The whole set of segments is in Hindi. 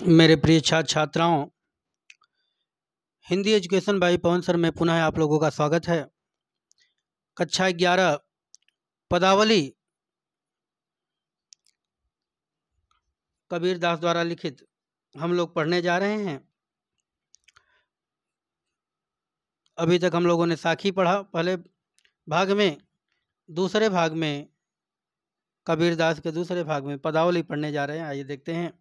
मेरे प्रिय छात्र छात्राओं, Hindi education by Pawan sir में पुनः आप लोगों का स्वागत है। कक्षा 11 पदावली कबीर दास द्वारा लिखित हम लोग पढ़ने जा रहे हैं। अभी तक हम लोगों ने साखी पढ़ा पहले भाग में, दूसरे भाग में कबीर दास के दूसरे भाग में पदावली पढ़ने जा रहे हैं। आइए देखते हैं।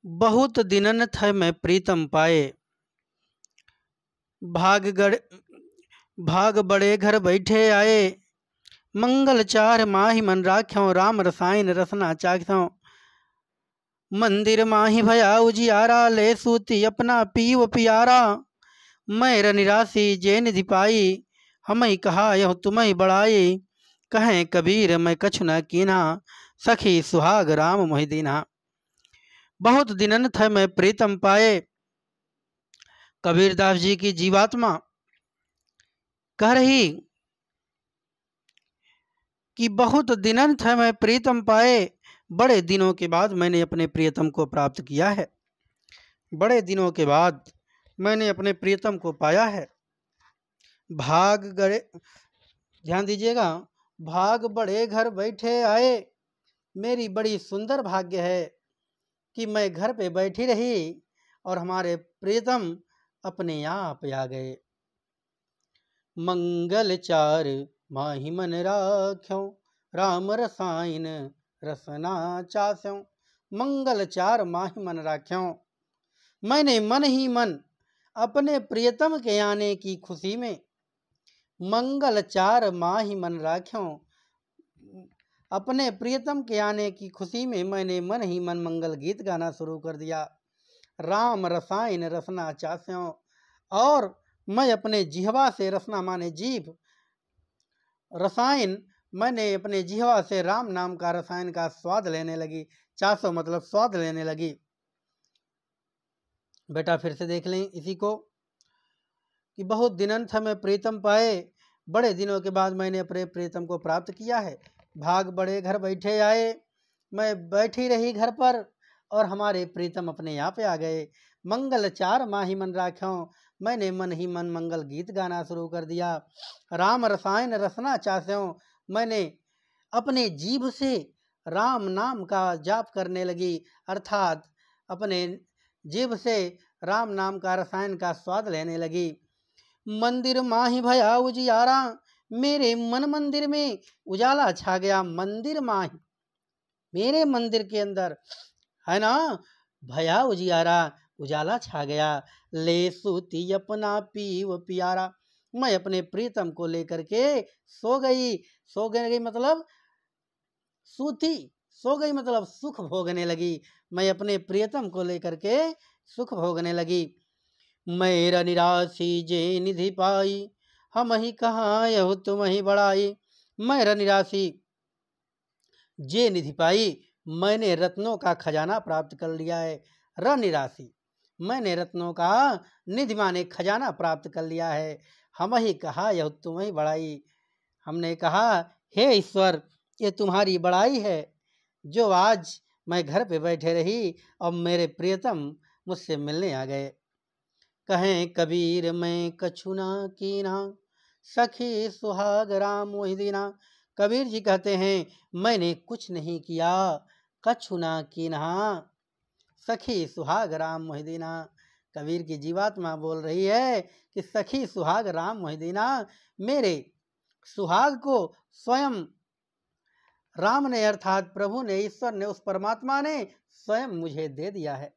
बहुत दिनन थ मैं प्रीतम पाए, भाग बड़े घर बैठे आए। मंगल चार माही मन राख्यों, राम रसायन रसना चाख्यों। मंदिर माही भया उजियारा, ले सूती अपना पीव पियारा। मैं निराशी जे निधि पाई, हम ही कहा यह तुम ही बड़ाई। कहें कबीर मैं कछु न कीन्हा, सखी सुहाग राम मोहि दीन्हा। बहुत दिनन थ मैं प्रीतम पाए। कबीरदास जी की जीवात्मा कह रही कि बहुत दिनन थ मैं प्रीतम पाए, बड़े दिनों के बाद मैंने अपने प्रियतम को प्राप्त किया है। बड़े दिनों के बाद मैंने अपने प्रियतम को पाया है। भाग गए, ध्यान दीजिएगा, भाग बड़े घर बैठे आए। मेरी बड़ी सुंदर भाग्य है कि मैं घर पे बैठी रही और हमारे प्रियतम अपने आप आ गए। मंगल चार माही मन राख्यों, राम रसायन रसना चास्यों। मंगल चार माही मन राख्यों, मैंने मन ही मन अपने प्रियतम के आने की खुशी में मंगल चार माही मन राख्यों, अपने प्रियतम के आने की खुशी में मैंने मन ही मन मंगल गीत गाना शुरू कर दिया। राम रसायन रसना चास्यों, और मैं अपने जिह्वा से, रसना माने जीभ, रसायन मैंने अपने जिह्वा से राम नाम का रसायन का स्वाद लेने लगी। चासो मतलब स्वाद लेने लगी। बेटा फिर से देख लें इसी को कि बहुत दिनन थ मैं प्रीतम पाए, बड़े दिनों के बाद मैंने अपने प्रीतम को प्राप्त किया है। भाग बड़े घर बैठे आए, मैं बैठी रही घर पर और हमारे प्रीतम अपने यहाँ पे आ गए। मंगल चार माही मन राख्यों, मैंने मन ही मन मंगल गीत गाना शुरू कर दिया। राम रसायन रसना चास्यों, मैंने अपने जीभ से राम नाम का जाप करने लगी, अर्थात अपने जीभ से राम नाम का रसायन का स्वाद लेने लगी। मंदिर माही भया उजियारा, मेरे मन मंदिर में उजाला छा गया। मंदिर माही, मेरे मंदिर के अंदर है ना, भया उजियारा, उजाला छा गया। ले सूती अपना पीव पियारा, मैं अपने प्रीतम को लेकर के सो गई। सो गई मतलब सूती, सो गई मतलब सुख भोगने लगी। मैं अपने प्रियतम को लेकर के सुख भोगने लगी। मेरा निराशी जे निधि पाई, हम ही कहाँ यह तुम ही बड़ाई। मेरा निराशी जे निधि पाई, मैंने रत्नों का खजाना प्राप्त कर लिया है। र निराशी, मैंने रत्नों का निधि माने खजाना प्राप्त कर लिया है। हम ही कहा यह तुम ही बड़ाई, हमने कहा हे ईश्वर ये तुम्हारी बड़ाई है जो आज मैं घर पे बैठे रही और मेरे प्रियतम मुझसे मिलने आ गए। कहें कबीर मैं कछु ना कीना, सखी सुहाग राम मोहि दीना। कबीर जी कहते हैं मैंने कुछ नहीं किया, कछु ना कीना, सखी सुहाग राम मोहि दीना। कबीर की जीवात्मा बोल रही है कि सखी सुहाग राम मोहि दीना, मेरे सुहाग को स्वयं राम ने, अर्थात प्रभु ने, ईश्वर ने, उस परमात्मा ने स्वयं मुझे दे दिया है।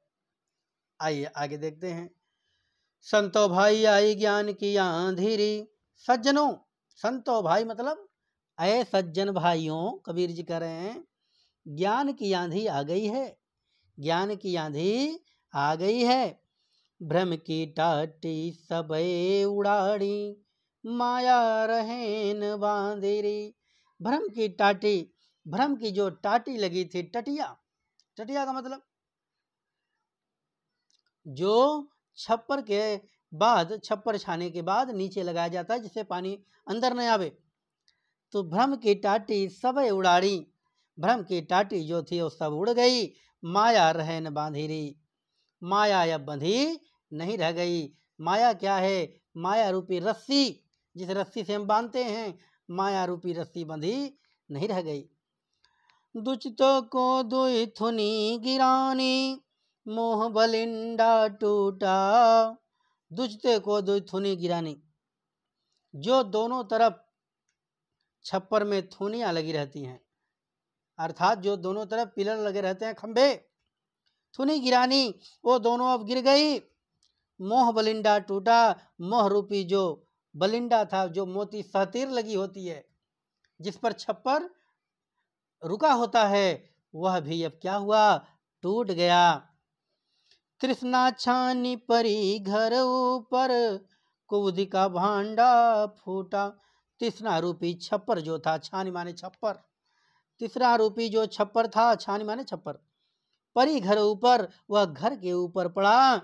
आइए आगे देखते हैं। संतो भाई आई ज्ञान की आंधीरी, सज्जनों, संतो भाई मतलब अय सज्जन भाइयों, कबीर जी कह रहे हैं ज्ञान की आंधी आ गई है, ज्ञान की आंधी आ गई है। भ्रम की टाटी सबे उड़ाड़ी, माया रहेन बांधेरी। भ्रम की टाटी, भ्रम की जो टाटी लगी थी, टटिया, टटिया का मतलब जो छप्पर के बाद, छप्पर छाने के बाद नीचे लगाया जाता है जिससे पानी अंदर न आवे। तो भ्रम की टाटी सबे उड़ाड़ी, भ्रम की टाटी जो थी वो सब उड़ गई, माया रहे न बांधी री। माया अब बंधी नहीं रह गई। माया क्या है? माया रूपी रस्सी, जिस रस्सी से हम बांधते हैं, माया रूपी रस्सी बंधी नहीं रह गई। दुचितों को दुई थुनी गिरानी, मोह बलिंडा टूटा। दुचते को दुई थुनी गिरानी, जो दोनों तरफ छप्पर में थुनियां लगी रहती हैं, अर्थात जो दोनों तरफ पिलर लगे रहते हैं, खंभे, थुनी गिरानी, वो दोनों अब गिर गई। मोह बलिंडा टूटा, मोह रूपी जो बलिंडा था, जो मोती सहतीर लगी होती है, जिस पर छप्पर रुका होता है, वह भी अब क्या हुआ? टूट गया। तृष्णा छानी परी घर ऊपर, कुबुद्धि का भांडा फूटा। तृष्णा रूपी छप्पर जो था, छानी माने छप्पर, तीसरा रूपी जो छप्पर था, छानी माने छप्पर, परी घर ऊपर, वह घर के ऊपर पड़ा।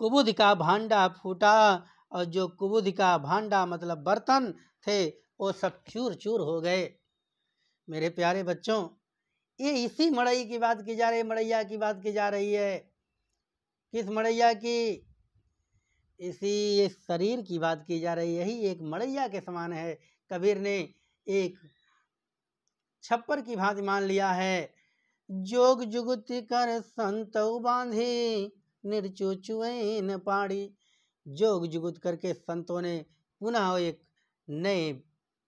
कुबुद्धि का भांडा फूटा, और जो कुबुद्धि का भांडा मतलब बर्तन थे, वो सब चूर चूर हो गए। मेरे प्यारे बच्चों, ये इसी मड़ई की बात की जा रही है, मड़ैया की बात की जा रही है। किस मड़ैया की? इसी शरीर की बात की जा रही है। यही एक मड़ैया के समान है। कबीर ने एक छप्पर की भांति मान लिया है। जोग जुगुत कर संत बांधी, निर्चो चुए न पाड़ी। जोग जुगुत करके संतों ने पुनः एक नए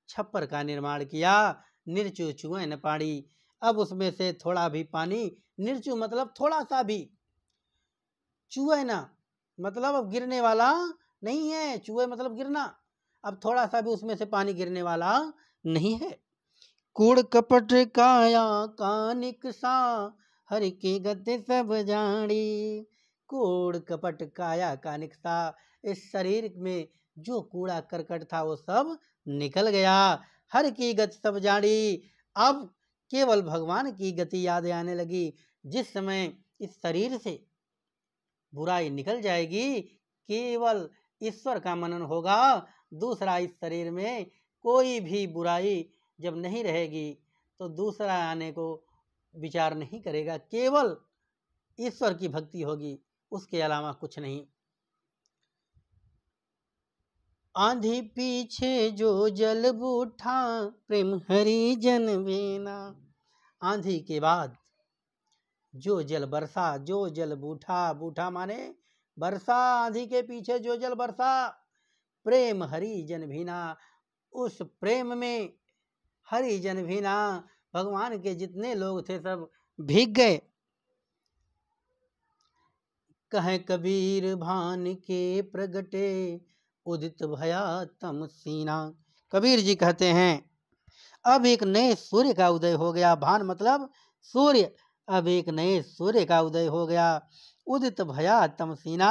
छप्पर का निर्माण किया। निर्चु चुए न पाड़ी, अब उसमें से थोड़ा भी पानी, निर्चु मतलब थोड़ा सा भी, चुए ना मतलब अब गिरने वाला नहीं है, चुए मतलब गिरना, अब थोड़ा सा भी उसमें से पानी गिरने वाला नहीं है। कूड़ कपट काया कानिक सा, हरि के गति सब जानी। कूड़ कपट काया कानिक सा, इस शरीर में जो कूड़ा करकट था वो सब निकल गया। हर की गति सब जानी, अब केवल भगवान की गति याद आने लगी। जिस समय इस शरीर से बुराई निकल जाएगी, केवल ईश्वर का मनन होगा, दूसरा इस शरीर में कोई भी बुराई जब नहीं रहेगी तो दूसरा आने को विचार नहीं करेगा, केवल ईश्वर की भक्ति होगी, उसके अलावा कुछ नहीं। आंधी पीछे जो जल बूठा, प्रेम हरि जन बेना। आंधी के बाद जो जल बरसा, जो जल बूठा, बूठा माने बरसा, आंधी के पीछे जो जल बरसा, प्रेम हरि जन भीना, उस प्रेम में हरि जन भीना, भगवान के जितने लोग थे सब भीग गए। कहे कबीर भान के प्रगटे, उदित भया तम सीना। कबीर जी कहते हैं अब एक नए सूर्य का उदय हो गया। भान मतलब सूर्य, अब एक नए सूर्य का उदय हो गया। उदित भया तम सीना,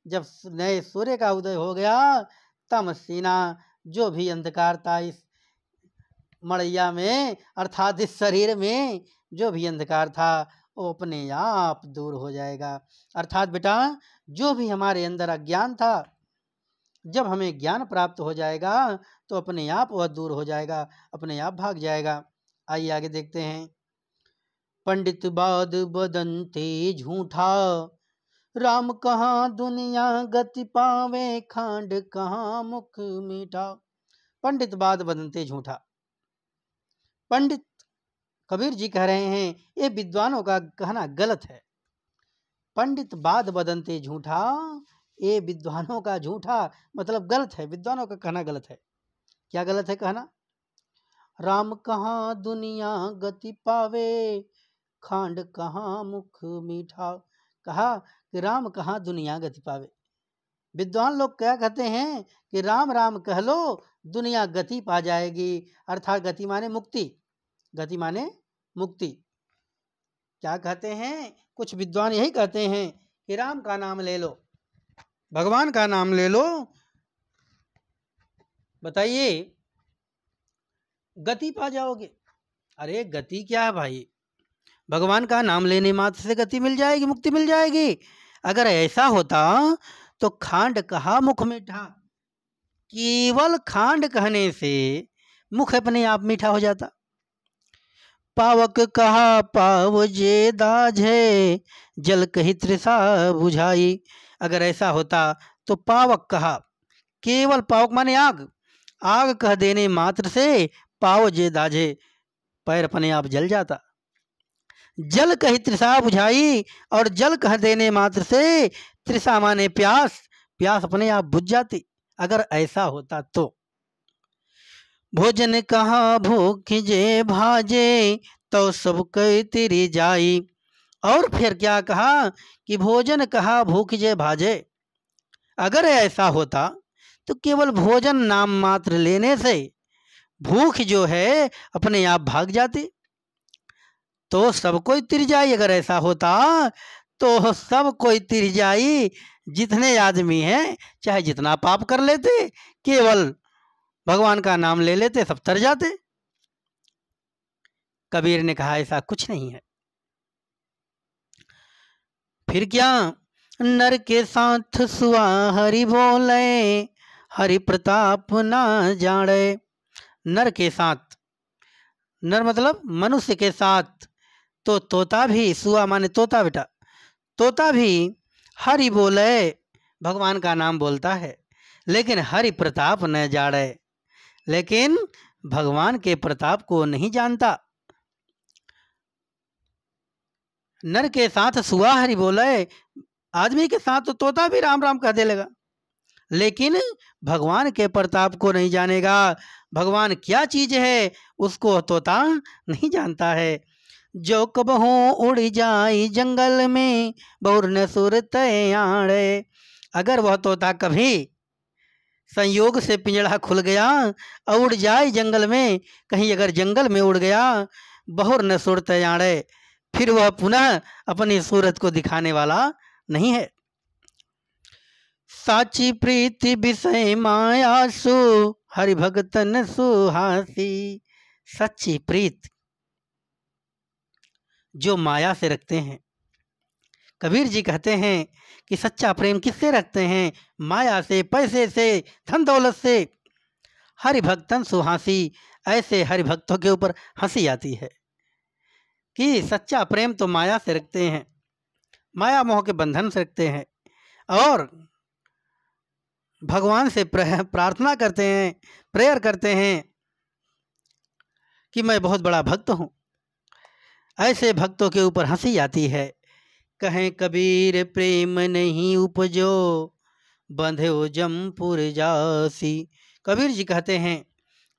जब नए सूर्य का उदय हो गया, तम सीना, जो भी अंधकार था इस मड़ैया में, अर्थात इस शरीर में जो भी अंधकार था, वो अपने आप दूर हो जाएगा। अर्थात बेटा, जो भी हमारे अंदर अज्ञान था, जब हमें ज्ञान प्राप्त हो जाएगा तो अपने आप वह दूर हो जाएगा, अपने आप भाग जाएगा। आइए आगे देखते हैं। पंडित बाद बदनते झूठा, राम कहाँ दुनिया गति पावे, खांड कहाँ मुख मीठा। पंडित बाद बदनते झूठा, पंडित कबीर जी कह रहे हैं ये विद्वानों का कहना गलत है। पंडित बाद बदनते झूठा, ये विद्वानों का झूठा मतलब गलत है, विद्वानों का कहना गलत है। क्या गलत है कहना? राम कहाँ दुनिया गति पावे, खांड कहाँ मुख मीठा। कहा कि राम कहाँ दुनिया गति पावे। विद्वान लोग क्या कहते हैं कि राम राम कह लो, दुनिया गति पा जाएगी। अर्थात गति माने मुक्ति, गति माने मुक्ति। क्या कहते हैं? कुछ विद्वान यही कहते हैं कि राम का नाम ले लो, भगवान का नाम ले लो, बताइए गति पा जाओगे। अरे गति क्या है भाई? भगवान का नाम लेने मात्र से गति मिल जाएगी, मुक्ति मिल जाएगी। अगर ऐसा होता तो खांड कहा मुख मीठा, केवल खांड कहने से मुख अपने आप मीठा हो जाता। पावक कहा पाव जे दाझे, जल कही तृषा बुझाई। अगर ऐसा होता तो पावक कहा, केवल पावक माने आग, आग कह देने मात्र से पाव जे दाझे, पैर अपने आप जल जाता। जल कही तृषा बुझाई, और जल कह देने मात्र से तृषा माने प्यास, प्यास अपने आप बुझ जाती। अगर ऐसा होता तो भोजन कहाँ भूख जे भाजे, तो सब कई तिरी जाई। और फिर क्या कहा कि भोजन कहा भूख जे भाजे, अगर ऐसा होता तो केवल भोजन नाम मात्र लेने से भूख जो है अपने आप भाग जाती। तो सब कोई तिर जाई, अगर ऐसा होता तो सब कोई तिर जाई, जितने आदमी हैं चाहे जितना पाप कर लेते, केवल भगवान का नाम ले लेते, सब तर जाते। कबीर ने कहा ऐसा कुछ नहीं है। फिर क्या, नर के साथ सुआ हरि बोले, हरि प्रताप ना जाने। नर के साथ, नर मतलब मनुष्य के साथ, तो तोता भी, सुआ माने तोता बेटा, तोता भी हरि बोले, भगवान का नाम बोलता है, लेकिन हरि प्रताप न जाने, लेकिन भगवान के प्रताप को नहीं जानता। नर के साथ सुआ हरि बोले, आदमी के साथ तो तोता भी राम राम कह दे लेगा, लेकिन भगवान के प्रताप को नहीं जानेगा। भगवान क्या चीज है उसको तोता नहीं जानता है। जो कबहू उड़ जाई जंगल में, बहुर न सुरत आड़े। अगर वह तोता कभी संयोग से पिंजड़ा खुल गया और उड़ जाए जंगल में, कहीं अगर जंगल में उड़ गया, बहुर न सुरत आड़े, फिर वह पुनः अपनी सूरत को दिखाने वाला नहीं है। साची प्रीति विषय मायासु, हरि भगतन सुहासी। सच्ची प्रीत जो माया से रखते हैं, कबीर जी कहते हैं कि सच्चा प्रेम किससे रखते हैं? माया से, पैसे से, धन दौलत से। हरि भक्तन सुहासी, ऐसे हरि भक्तों के ऊपर हंसी आती है कि सच्चा प्रेम तो माया से रखते हैं, माया मोह के बंधन से रखते हैं, और भगवान से प्रार्थना करते हैं, प्रेयर करते हैं कि मैं बहुत बड़ा भक्त हूँ। ऐसे भक्तों के ऊपर हंसी आती है। कहें कबीर प्रेम नहीं उपजो, बंधो जमपुर जासी। कबीर जी कहते हैं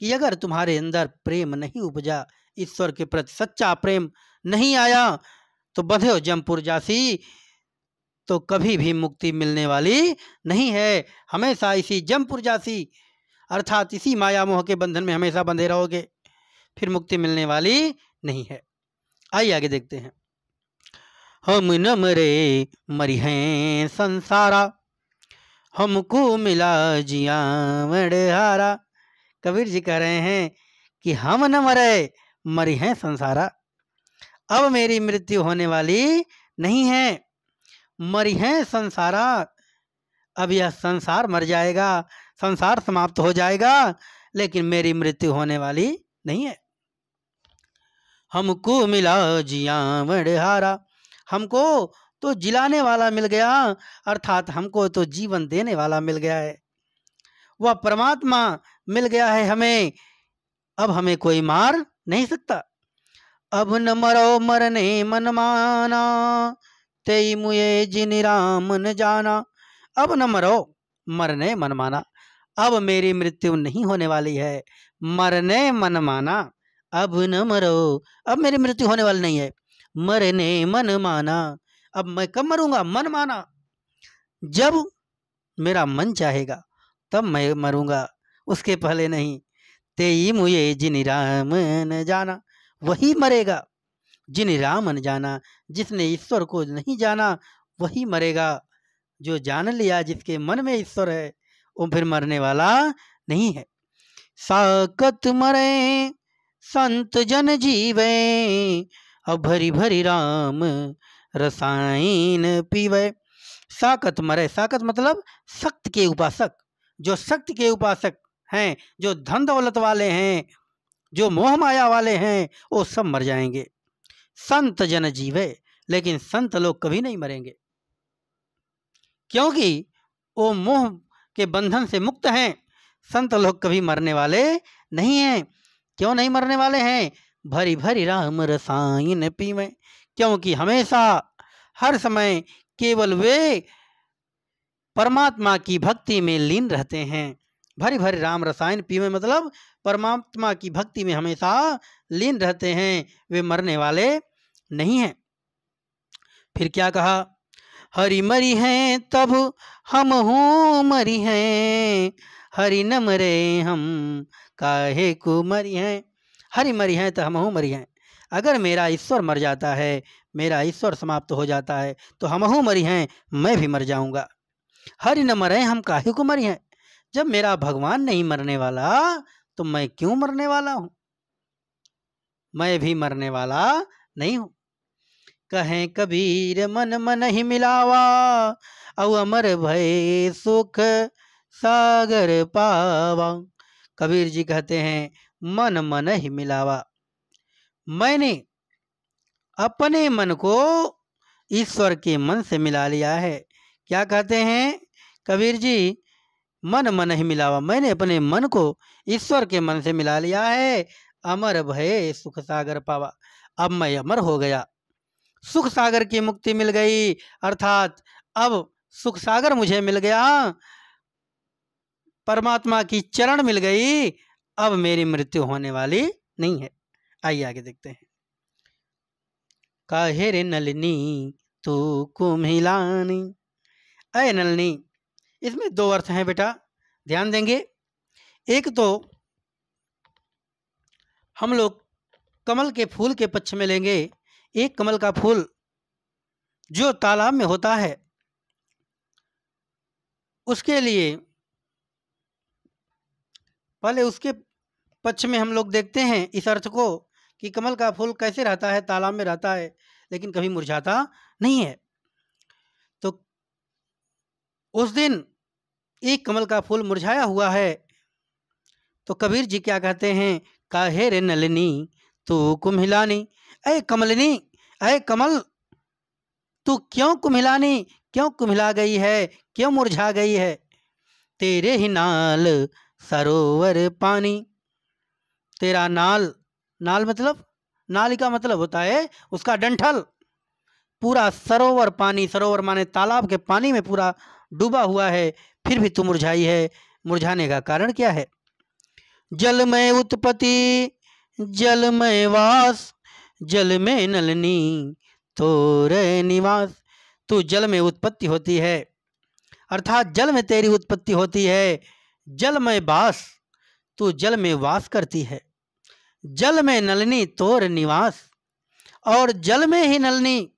कि अगर तुम्हारे अंदर प्रेम नहीं उपजा, ईश्वर के प्रति सच्चा प्रेम नहीं आया, तो बंधो जमपुर जासी, तो कभी भी मुक्ति मिलने वाली नहीं है। हमेशा इसी जमपुर जासी अर्थात इसी माया मोह के बंधन में हमेशा बंधे रहोगे, फिर मुक्ति मिलने वाली नहीं है। आइए आगे देखते हैं। हम न मरे मरी हैं संसारा, हमको मिला जिया मड़हारा। कबीर जी कह रहे हैं कि हम न मरे मरी हैं संसारा, अब मेरी मृत्यु होने वाली नहीं है। मरी हैं संसारा, अब यह संसार मर जाएगा, संसार समाप्त हो जाएगा, लेकिन मेरी मृत्यु होने वाली नहीं है। हमको मिला जिया मड़हारा, हमको तो जिलाने वाला मिल गया, अर्थात हमको तो जीवन देने वाला मिल गया है। वह परमात्मा मिल गया है हमें, अब हमें कोई मार नहीं सकता। अब न मरो मरने मन माना, तेई मुए जिन राम न जाना। अब न मरो मरने मन माना, अब मेरी मृत्यु नहीं होने वाली है। मरने मन माना, अब न मरो, अब मेरी मृत्यु होने वाली नहीं है। मरने मन माना, अब मैं कब मरूंगा? मन माना, जब मेरा मन चाहेगा तब मैं मरूंगा, उसके पहले नहीं। तेई मुझे जिन राम न जाना, वही मरेगा जिन राम न जाना। जिसने ईश्वर को नहीं जाना वही मरेगा। जो जान लिया, जिसके मन में ईश्वर है, वो फिर मरने वाला नहीं है। साकत मरे संत जन जीवे, अब भरी भरी राम रसायन पीवे। साकत मरे, साकत मतलब सक्त के उपासक, जो सक्त के उपासक हैं, जो धन दौलत वाले हैं, जो मोह माया वाले हैं वो सब मर जाएंगे। संत जन जीवे, लेकिन संत लोग कभी नहीं मरेंगे, क्योंकि वो मोह के बंधन से मुक्त हैं। संत लोग कभी मरने वाले नहीं हैं। क्यों नहीं मरने वाले हैं? भरी भरी राम रसायन पीवें, क्योंकि हमेशा हर समय केवल वे परमात्मा की भक्ति में लीन रहते हैं। भरी भरी राम रसायन पीवें मतलब परमात्मा की भक्ति में हमेशा लीन रहते हैं, वे मरने वाले नहीं हैं। फिर क्या कहा? हरि मरी हैं तब हम हूँ मरी हैं, हरि न मरे हम काहे को मरी हैं। हरि मरी हैं तो हम हूँ मरी हैं। अगर मेरा ईश्वर मर जाता है, मेरा ईश्वर समाप्त हो जाता है, तो हम हूँ मरी हैं, मैं भी मर जाऊंगा। हरि न मरे हम काहे को मरी हैं। जब मेरा भगवान नहीं मरने वाला तो मैं क्यों मरने वाला हूँ? मैं भी मरने वाला नहीं हूँ। कहें कबीर मन मन ही मिलावा, औ अमर भय सुख सागर पावा। कबीर जी कहते हैं मन मन ही मिलावा। मैंने अपने मन को ईश्वर के मन से मिला लिया है। क्या कहते हैं कबीर जी? मन मन ही मिलावा, मैंने अपने मन को ईश्वर के मन से मिला लिया है। अमर भय सुख सागर पावा, अब मैं अमर हो गया, सुख सागर की मुक्ति मिल गई, अर्थात अब सुख सागर मुझे मिल गया, परमात्मा की चरण मिल गई, अब मेरी मृत्यु होने वाली नहीं है। आइए आगे देखते हैं। काहे रे नलिनी तू कुम्हिलानी। अय नलिनी, इसमें दो अर्थ हैं बेटा, ध्यान देंगे। एक तो हम लोग कमल के फूल के पक्ष में लेंगे। एक कमल का फूल जो तालाब में होता है, उसके लिए पहले उसके पक्ष में हम लोग देखते हैं इस अर्थ को कि कमल का फूल कैसे रहता है, तालाब में रहता है लेकिन कभी मुरझाता नहीं है। तो उस दिन एक कमल का फूल मुरझाया हुआ है, तो कबीर जी क्या कहते हैं? काहे रे नलिनी तू कुम्हिलानी। अय कमलिनी, अय कमल, तू क्यों कुम्हिलानी, क्यों कुम्हिला गई है, क्यों मुरझा गई है? तेरे ही नाल सरोवर पानी। तेरा नाल, नाल मतलब, नाल का मतलब होता है उसका डंठल, पूरा सरोवर पानी, सरोवर माने तालाब के पानी में पूरा डूबा हुआ है, फिर भी तू मुरझाई है। मुरझाने का कारण क्या है? जल में उत्पत्ति जल में वास, जल में नलनी तोरे निवास। तू जल में उत्पत्ति होती है, अर्थात जल में तेरी उत्पत्ति होती है। जल में वास, तू जल में वास करती है। जल में नलनी तोर निवास, और जल में ही नलनी,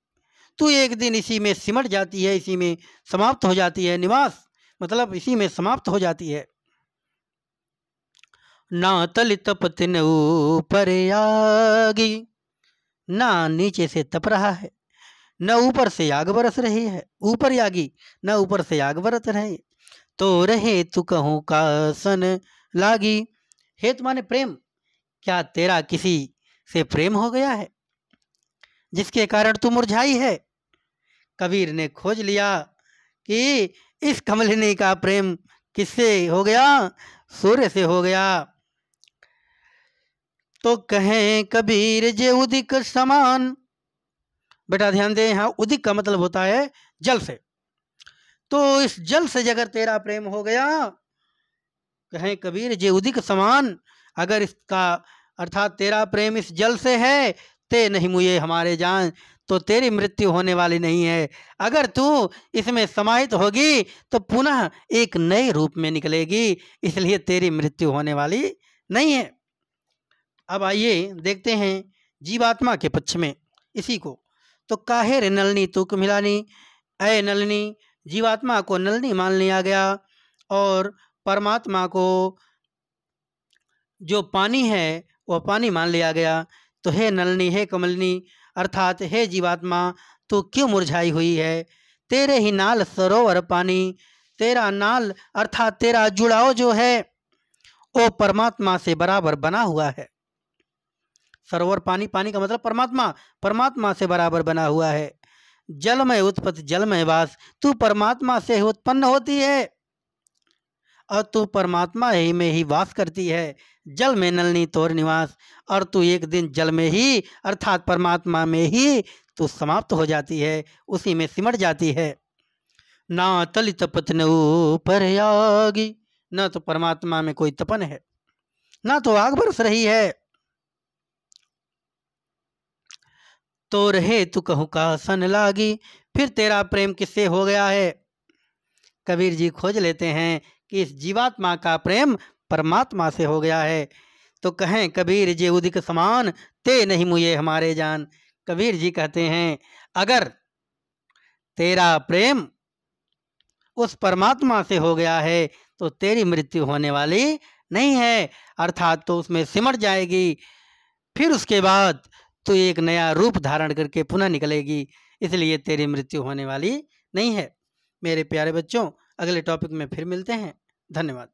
तू एक दिन इसी में सिमट जाती है, इसी में समाप्त हो जाती है। निवास मतलब इसी में समाप्त हो जाती है। ना तल तपत न ऊपर आगी, ना नीचे से तप रहा है, न ऊपर से आग बरस रही है, ऊपर यागी न ऊपर से आग बरस रहे। तो रहे तू कहूँ का सन लागी। हेत माने प्रेम, क्या तेरा किसी से प्रेम हो गया है जिसके कारण तू मुरझाई है? कबीर ने खोज लिया कि इस कमलिनी का प्रेम किससे हो गया? सूर्य से हो गया। तो कहें कबीर जे उदिक समान। बेटा ध्यान दे, यहाँ उदिक का मतलब होता है जल से। तो इस जल से अगर तेरा प्रेम हो गया, कहें कबीर जे उदिक समान, अगर इसका अर्थात तेरा प्रेम इस जल से है, ते नहीं मुझे हमारे जान, तो तेरी मृत्यु होने वाली नहीं है। अगर तू इसमें समाहित होगी तो पुनः एक नए रूप में निकलेगी, इसलिए तेरी मृत्यु होने वाली नहीं है। अब आइए देखते हैं जीवात्मा के पक्ष में इसी को। तो काहे रे नलनी तू कुम्हिलानी। अय नलनी, जीवात्मा को नलनी मान लिया गया और परमात्मा को जो पानी है वह पानी मान लिया गया। तो हे नलनी, हे कमलिनी, अर्थात हे जीवात्मा, तू क्यों मुरझाई हुई है? तेरे ही नाल सरोवर पानी। तेरा नाल अर्थात तेरा जुड़ाव जो है वो परमात्मा से बराबर बना हुआ है। सरोवर पानी, पानी का मतलब परमात्मा, परमात्मा से बराबर बना हुआ है। जल में उत्पत्ति जल में वास, तू परमात्मा से उत्पन्न होती है और तू परमात्मा ही में ही वास करती है। जल में नलनी तोर निवास, और तू एक दिन जल में ही अर्थात परमात्मा में ही तू समाप्त हो जाती है, उसी में सिमट जाती है। ना तली तपत न ऊपर आगी, न तो परमात्मा में कोई तपन है, ना तो आग बरस रही है। तो रहे तू कहूँ का सन लागी, फिर तेरा प्रेम किससे हो गया है। कबीर जी खोज लेते हैं कि इस जीवात्मा का प्रेम परमात्मा से हो गया है। तो कहें कबीर जी उदिक समान, ते नहीं मुझे हमारे जान। कबीर जी कहते हैं अगर तेरा प्रेम उस परमात्मा से हो गया है तो तेरी मृत्यु होने वाली नहीं है, अर्थात तो उसमें सिमट जाएगी, फिर उसके बाद तो एक नया रूप धारण करके पुनः निकलेगी, इसलिए तेरी मृत्यु होने वाली नहीं है। मेरे प्यारे बच्चों, अगले टॉपिक में फिर मिलते हैं। धन्यवाद।